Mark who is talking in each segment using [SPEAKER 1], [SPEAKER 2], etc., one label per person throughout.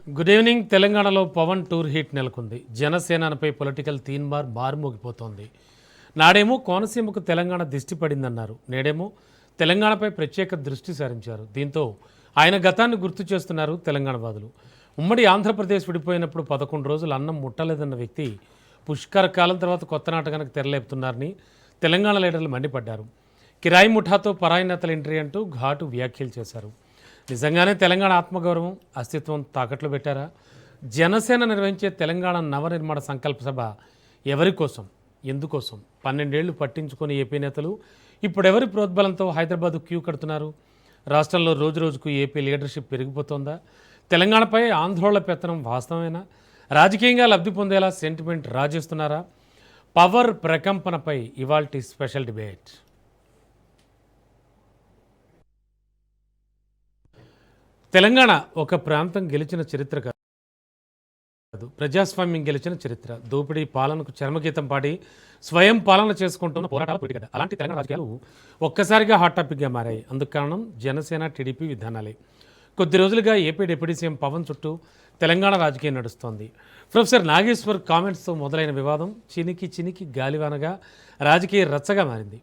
[SPEAKER 1] Good evening. తెలంగాణలో Pawan tour heat నెలకొంది. జనసేనపై political Teenmar మారుమోగిపోతోంది. నాడేమో కోనసీమకు Telangana దిష్టి పడిందన్నారు, నేడేమో తెలంగాణపై ప్రత్యేక దృష్టి సారించారు. దీంతో ఆయన గతాన్ని గుర్తు చేస్తున్నారు తెలంగాణ వాదులు. ఉమ్మడి ఆంధ్రప్రదేశ్ విడిపోయినప్పుడు 11 రోజులు అన్నం ముట్టలేదన్న వ్యక్తి పుష్కర కాలం తర్వాత కొత్త నాటకానికి తెరలేపుతున్నారని తెలంగాణ లీడర్లు మండిపడ్డారు. కిరాయి ముఠాతో పరాయి నేతల ఎంట్రీ అంటూ ఘాటు వ్యాఖ్యలు చేశారు. నిజంగానే తెలంగాణ ఆత్మగౌరవం, అస్తిత్వం తాకట్లు పెట్టారా? జనసేన నిర్వహించే తెలంగాణ నవనిర్మాణ సంకల్ప సభ ఎవరి కోసం, ఎందుకోసం? 12 ఏళ్లు పట్టించుకొని ఏపీ నేతలు ఇప్పుడెవరి ప్రోద్బలంతో హైదరాబాద్ క్యూ కడుతున్నారు? రాష్ట్రంలో రోజురోజుకు ఏపీ లీడర్షిప్ పెరిగిపోతోందా? తెలంగాణపై ఆందోళన పెత్తనం వాస్తవమేనా? రాజకీయంగా లబ్ధి పొందేలా సెంటిమెంట్ రాజేస్తున్నారా? పవర్ ప్రకంపనపై ఇవాల్టి స్పెషల్ డిబేట్. తెలంగాణ ఒక ప్రాంతం గెలిచిన చరిత్ర కాదు, ప్రజాస్వామ్యం గెలిచిన చరిత్ర. దోపిడీ పాలనకు చర్మగీతం పాడి స్వయం పాలన చేసుకుంటున్న పోరాటాల పొడిగడ్డ. అలాంటి తెలంగాణ రాజకీయాలు ఒక్కసారిగా హాట్ టాపిక్గా మారాయి. అందుకు కారణం జనసేన, టీడీపీ విధానాలే. కొద్ది రోజులుగా ఏపీ డిప్యూటీ సీఎం పవన్ చుట్టూ తెలంగాణ రాజకీయం నడుస్తోంది. ప్రొఫెసర్ నాగేశ్వర్ కామెంట్స్తో మొదలైన వివాదం చినికి చినికి గాలివానగా రాజకీయ రచ్చగా మారింది.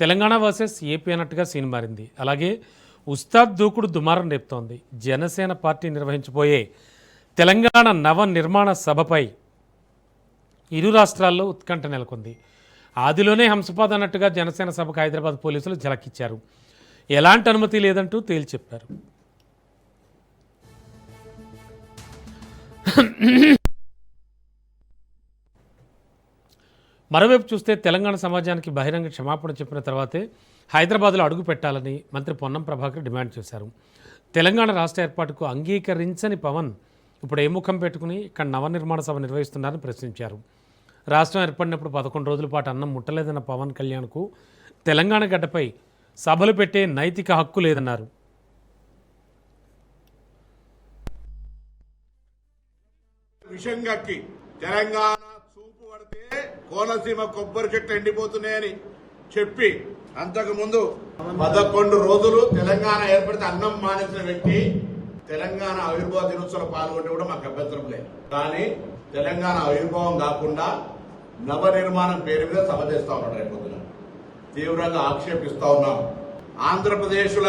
[SPEAKER 1] తెలంగాణ వర్సెస్ ఏపీ అన్నట్టుగా సీన్ మారింది. అలాగే ఉస్తాద్ దూకుడు దుమారం రేపుతోంది. జనసేన పార్టీ నిర్వహించబోయే తెలంగాణ నవ నిర్మాణ సభపై ఇరు రాష్ట్రాల్లో ఉత్కంఠ నెలకొంది. ఆదిలోనే హంసపాద్ అన్నట్టుగా జనసేన సభకు హైదరాబాద్ పోలీసులు ఝలకిచ్చారు. ఎలాంటి అనుమతి లేదంటూ తేల్చి చెప్పారు. మరోవైపు చూస్తే తెలంగాణ సమాజానికి బహిరంగ క్షమాపణ చెప్పిన తర్వాతే హైదరాబాద్లో అడుగు పెట్టాలని మంత్రి పొన్నం ప్రభాకర్ డిమాండ్ చేశారు. తెలంగాణ రాష్ట్ర ఏర్పాటుకు అంగీకరించని పవన్ ఇప్పుడు ఏ ముఖం పెట్టుకుని ఇక్కడ నవనిర్మాణ సభ నిర్వహిస్తున్నారని ప్రశ్నించారు. రాష్ట్రం ఏర్పడినప్పుడు 11 రోజుల పాటు అన్నం ముట్టలేదన్న పవన్ కళ్యాణ్కు తెలంగాణ గడ్డపై సభలు పెట్టే నైతిక హక్కు లేదన్నారు.
[SPEAKER 2] విషంగక్కి తెలంగాణ చూపు పడితే కోనసీమ కొబ్బరి చెట్లు ఎండిపోతున్నాయని చెప్పి అంతకుముందు 11 రోజులు తెలంగాణ ఏర్పడితే అన్నం మానేసిన వ్యక్తి తెలంగాణ ఆవిర్భావ దినోత్సవంలో పాల్గొంటే కూడా మాకు అభ్యంతరం లేదు. కానీ తెలంగాణ ఆవిర్భావం కాకుండా నవనిర్మాణం పేరు మీద సభ చేస్తా ఉన్నాడు. రేపొద్దున తీవ్రంగా ఆక్షేపిస్తా ఉన్నాం. ఆంధ్రప్రదేశ్ల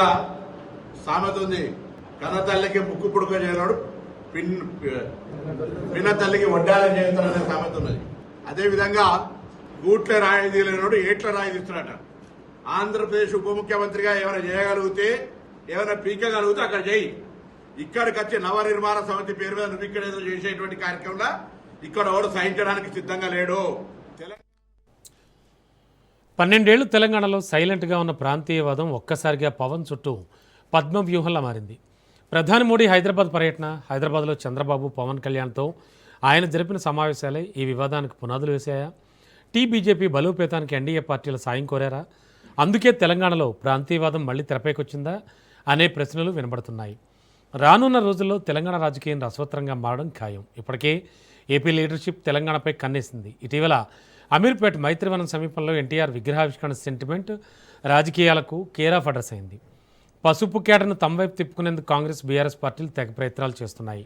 [SPEAKER 2] సామెత ఉంది, కన్నతల్లికి ముక్కు పుడుక చేయనాడు పిన్న తల్లికి వడ్డాలని చేస్తారనే సామెత ఉన్నది. అదేవిధంగా గూట్ల రాయి తీయలేనాడు ఏట్ల రాయి తీస్తున్నాడట. ఆంధ్రప్రదేశ్ ఉప ముఖ్యమంత్రిగా ఏమైనా చేయగలిగితే, ఏమైనా పీకగలిగితే అక్కడ చేయి. ఇక్కడికి వచ్చే నవనిర్మాణ సమితి పేరు మీద నువ్వు ఇక్కడ ఏదో చేసేటువంటి కార్యక్రమంలో ఇక్కడ ఎవరు సహించడానికి సిద్ధంగా లేడు.
[SPEAKER 1] 12 ఏళ్లు తెలంగాణలో సైలెంట్గా ఉన్న ప్రాంతీయవాదం ఒక్కసారిగా పవన్ చుట్టూ పద్మవ్యూహంలా మారింది. ప్రధాని మోడీ హైదరాబాద్ పర్యటన, హైదరాబాద్లో చంద్రబాబు, పవన్ కళ్యాణ్తో ఆయన జరిపిన సమావేశాలే ఈ వివాదానికి పునాదులు వేశాయా? బీజేపీ బలోపేతానికి ఎన్డీఏ పార్టీల సాయం కోరారా? అందుకే తెలంగాణలో ప్రాంతీయవాదం మళ్లీ తెరపైకొచ్చిందా అనే ప్రశ్నలు వినబడుతున్నాయి. రానున్న రోజుల్లో తెలంగాణ రాజకీయం రసవత్తరంగా మారడం ఖాయం. ఇప్పటికే ఏపీ లీడర్షిప్ తెలంగాణపై కన్నేసింది. ఇటీవల అమీర్పేట్ మైత్రివనం సమీపంలో ఎన్టీఆర్ విగ్రహావిష్కరణ సెంటిమెంట్ రాజకీయాలకు కేర్ ఆఫ్ అడ్రస్ అయింది. పసుపు కేడర్ను తమ వైపు తిప్పుకునేందుకు కాంగ్రెస్, బీఆర్ఎస్ పార్టీలు తెగ ప్రయత్నాలు చేస్తున్నాయి.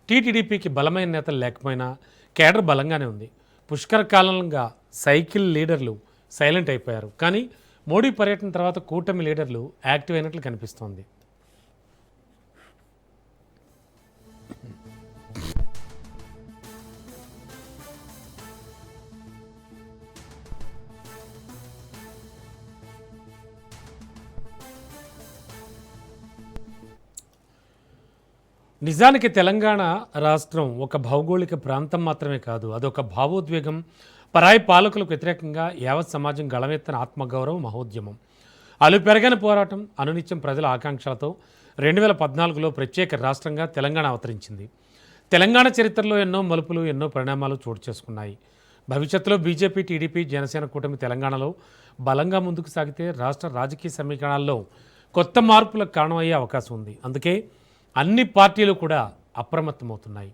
[SPEAKER 1] టీడీపీకి బలమైన నేతలు లేకపోయినా కేడర్ బలంగానే ఉంది. పుష్కర కాలంగా సైకిల్ లీడర్లు సైలెంట్ అయిపోయారు. కానీ మోడీ పర్యటన తర్వాత కూటమి లీడర్లు యాక్టివ్ అయినట్లు కనిపిస్తోంది. నిజానికి తెలంగాణ రాష్ట్రం ఒక భౌగోళిక ప్రాంతం మాత్రమే కాదు, అదొక భావోద్వేగం. పరాయి పాలకులకు వ్యతిరేకంగా యావత్ సమాజం గళమెత్తిన ఆత్మగౌరవ మహోద్యమం. అలుపెరగని పోరాటం, అనునిత్యం ప్రజల ఆకాంక్షలతో 2014లో ప్రత్యేక రాష్ట్రంగా తెలంగాణ అవతరించింది. తెలంగాణ చరిత్రలో ఎన్నో మలుపులు, ఎన్నో పరిణామాలు చోటు చేసుకున్నాయి. భవిష్యత్తులో బీజేపీ, టీడీపీ, జనసేన కూటమి తెలంగాణలో బలంగా ముందుకు సాగితే రాష్ట్ర రాజకీయ సమీకరణాల్లో కొత్త మార్పులకు కారణమయ్యే అవకాశం ఉంది. అందుకే అన్ని పార్టీలు కూడా అప్రమత్తమవుతున్నాయి.